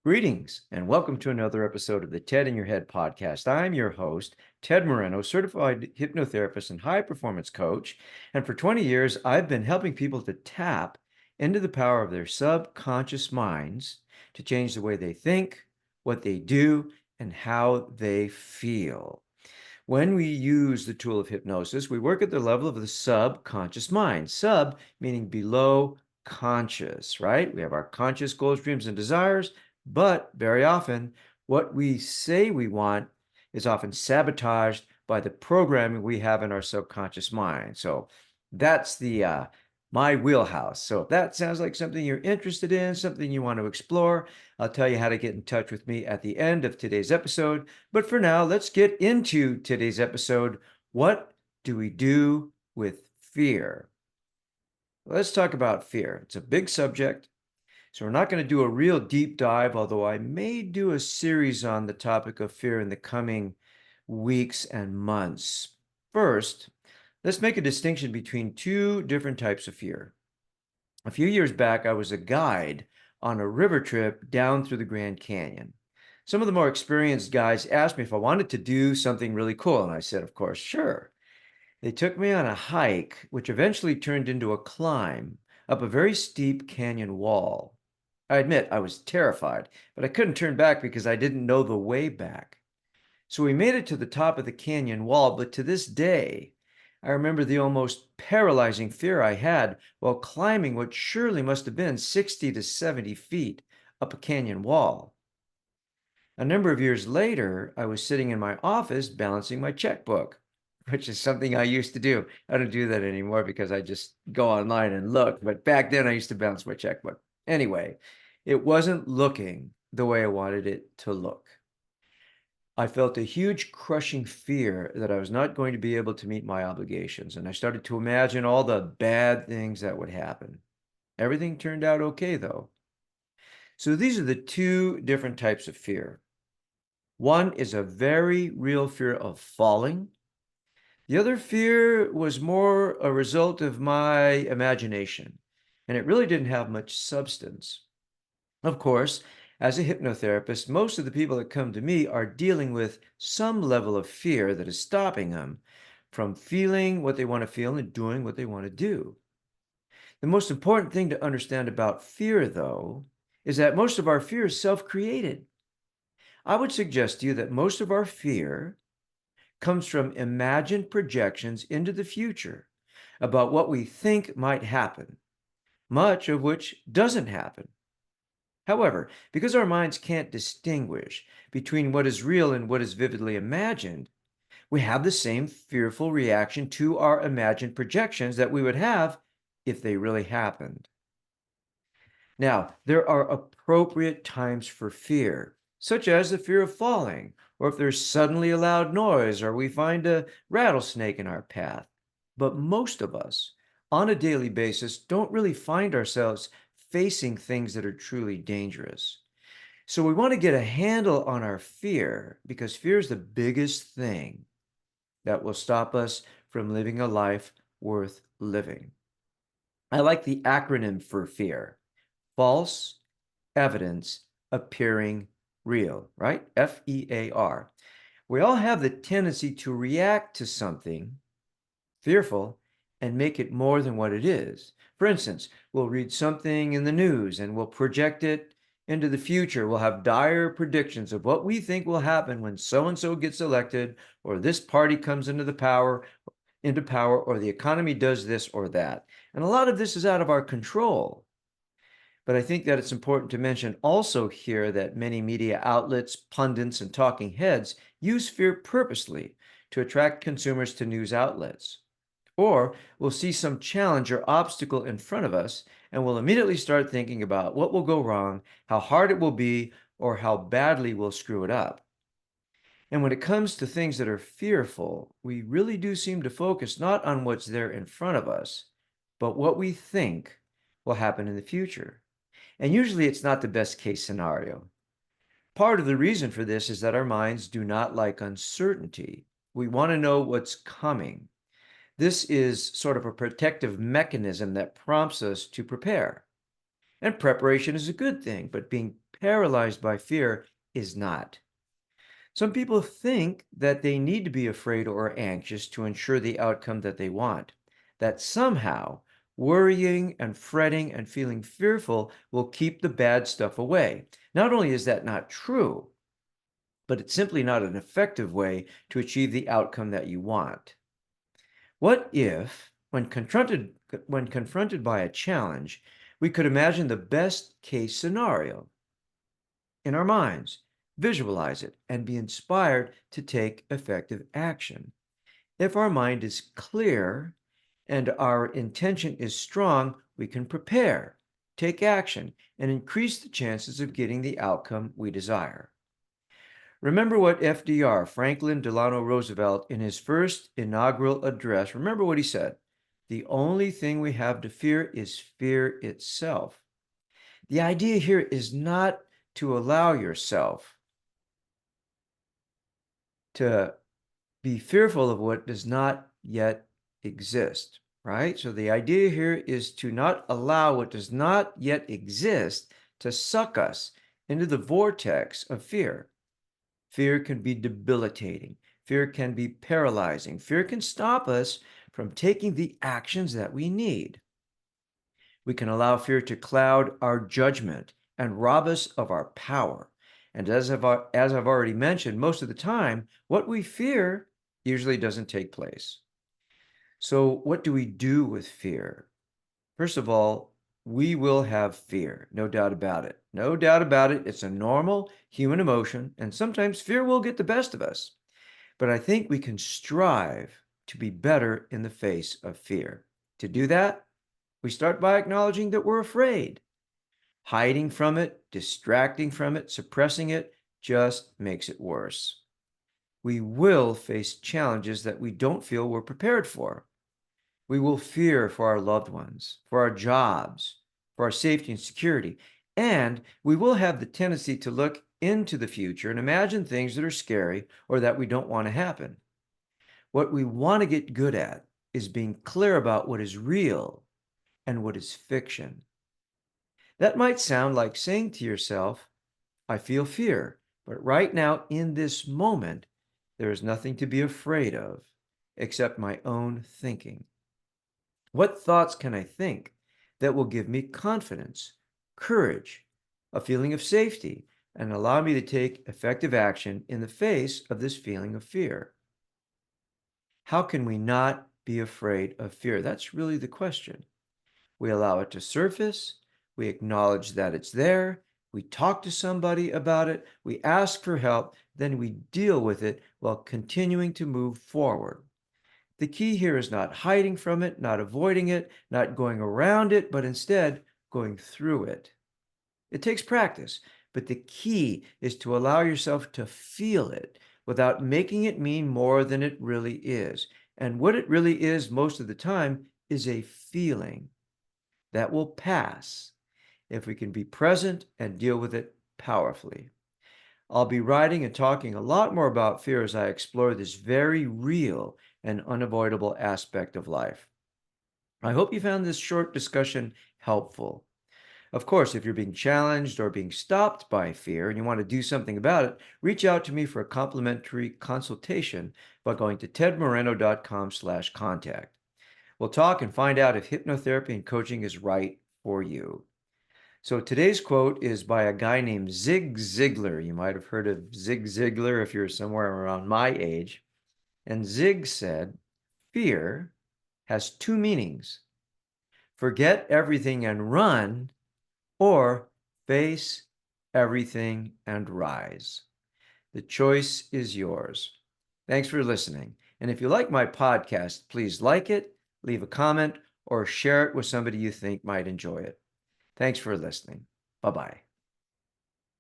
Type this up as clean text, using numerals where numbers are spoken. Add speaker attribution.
Speaker 1: Greetings and welcome to another episode of the TED in Your Head podcast. I'm your host, Ted Moreno, certified hypnotherapist and high performance coach. And for 20 years, I've been helping people to tap into the power of their subconscious minds to change the way they think, what they do, and how they feel. When we use the tool of hypnosis, we work at the level of the subconscious mind. Sub meaning below conscious, right? We have our conscious goals, dreams, and desires, but very often what we say we want is often sabotaged by the programming we have in our subconscious mind. So that's the my wheelhouse. So if that sounds like something you're interested in, something you want to explore, I'll tell you how to get in touch with me at the end of today's episode. But for now, let's get into today's episode. What do we do with fear? Let's talk about fear. It's a big subject. So we're not going to do a real deep dive, although I may do a series on the topic of fear in the coming weeks and months. First, let's make a distinction between two different types of fear. A few years back, I was a guide on a river trip down through the Grand Canyon. Some of the more experienced guys asked me if I wanted to do something really cool, and I said, of course, sure. They took me on a hike, which eventually turned into a climb up a very steep canyon wall. I admit I was terrified, but I couldn't turn back because I didn't know the way back. So we made it to the top of the canyon wall, but to this day, I remember the almost paralyzing fear I had while climbing what surely must have been 60 to 70 feet up a canyon wall. A number of years later, I was sitting in my office balancing my checkbook, which is something I used to do. I don't do that anymore because I just go online and look. But back then, I used to balance my checkbook. Anyway, it wasn't looking the way I wanted it to look. I felt a huge crushing fear that I was not going to be able to meet my obligations, and I started to imagine all the bad things that would happen. Everything turned out okay, though. So these are the two different types of fear. One is a very real fear of falling. The other fear was more a result of my imagination, and it really didn't have much substance. Of course, as a hypnotherapist, most of the people that come to me are dealing with some level of fear that is stopping them from feeling what they want to feel and doing what they want to do. The most important thing to understand about fear, though, is that most of our fear is self created. I would suggest to you that most of our fear comes from imagined projections into the future about what we think might happen, much of which doesn't happen. However, because our minds can't distinguish between what is real and what is vividly imagined, we have the same fearful reaction to our imagined projections that we would have if they really happened. Now, there are appropriate times for fear, such as the fear of falling, or if there's suddenly a loud noise, or we find a rattlesnake in our path. But most of us, on a daily basis, don't really find ourselves facing things that are truly dangerous. So we want to get a handle on our fear because fear is the biggest thing that will stop us from living a life worth living. I like the acronym for fear: false evidence appearing real, right? FEAR. We all have the tendency to react to something fearful and make it more than what it is. For instance, we'll read something in the news and we'll project it into the future. We'll have dire predictions of what we think will happen when so and so gets elected, or this party comes into power, or the economy does this or that. And a lot of this is out of our control. But I think that it's important to mention also here that many media outlets, pundits, and talking heads use fear purposely to attract consumers to news outlets. Or we'll see some challenge or obstacle in front of us, and we'll immediately start thinking about what will go wrong, how hard it will be, or how badly we'll screw it up. And when it comes to things that are fearful, we really do seem to focus not on what's there in front of us, but what we think will happen in the future. And usually it's not the best case scenario. Part of the reason for this is that our minds do not like uncertainty. We want to know what's coming. This is sort of a protective mechanism that prompts us to prepare. And preparation is a good thing, but being paralyzed by fear is not. Some people think that they need to be afraid or anxious to ensure the outcome that they want, that somehow worrying and fretting and feeling fearful will keep the bad stuff away. Not only is that not true, but it's simply not an effective way to achieve the outcome that you want. What if, when confronted by a challenge, we could imagine the best case scenario in our minds, visualize it, and be inspired to take effective action? If our mind is clear and our intention is strong, we can prepare, take action, and increase the chances of getting the outcome we desire. Remember what FDR, Franklin Delano Roosevelt, in his first inaugural address, remember what he said. The only thing we have to fear is fear itself. The idea here is not to allow yourself to be fearful of what does not yet exist, right? So the idea here is to not allow what does not yet exist to suck us into the vortex of fear. Fear can be debilitating. Fear can be paralyzing. Fear can stop us from taking the actions that we need. We can allow fear to cloud our judgment and rob us of our power. And as I've already mentioned, most of the time, what we fear usually doesn't take place. So, what do we do with fear? First of all, we will have fear, no doubt about it. No doubt about it. It's a normal human emotion, and sometimes fear will get the best of us. But I think we can strive to be better in the face of fear. To do that, we start by acknowledging that we're afraid. Hiding from it, distracting from it, suppressing it just makes it worse. We will face challenges that we don't feel we're prepared for. We will fear for our loved ones, for our jobs, for our safety and security. And we will have the tendency to look into the future and imagine things that are scary or that we don't want to happen. What we want to get good at is being clear about what is real and what is fiction. That might sound like saying to yourself, I feel fear, but right now in this moment, there is nothing to be afraid of except my own thinking. What thoughts can I think that will give me confidence, courage, a feeling of safety, and allow me to take effective action in the face of this feeling of fear? How can we not be afraid of fear? That's really the question. We allow it to surface, we acknowledge that it's there, we talk to somebody about it, we ask for help, then we deal with it while continuing to move forward. The key here is not hiding from it, not avoiding it, not going around it, but instead going through it. It takes practice, but the key is to allow yourself to feel it without making it mean more than it really is. And what it really is most of the time is a feeling that will pass if we can be present and deal with it powerfully. I'll be writing and talking a lot more about fear as I explore this very real and unavoidable aspect of life. I hope you found this short discussion helpful. Of course, if you're being challenged or being stopped by fear and you want to do something about it, reach out to me for a complimentary consultation by going to tedmoreno.com/contact. We'll talk and find out if hypnotherapy and coaching is right for you. So today's quote is by a guy named Zig Ziglar. You might have heard of Zig Ziglar if you're somewhere around my age. And Zig said, fear has two meanings: forget everything and run, or face everything and rise. The choice is yours. Thanks for listening. And if you like my podcast, please like it, leave a comment, or share it with somebody you think might enjoy it. Thanks for listening. Bye-bye.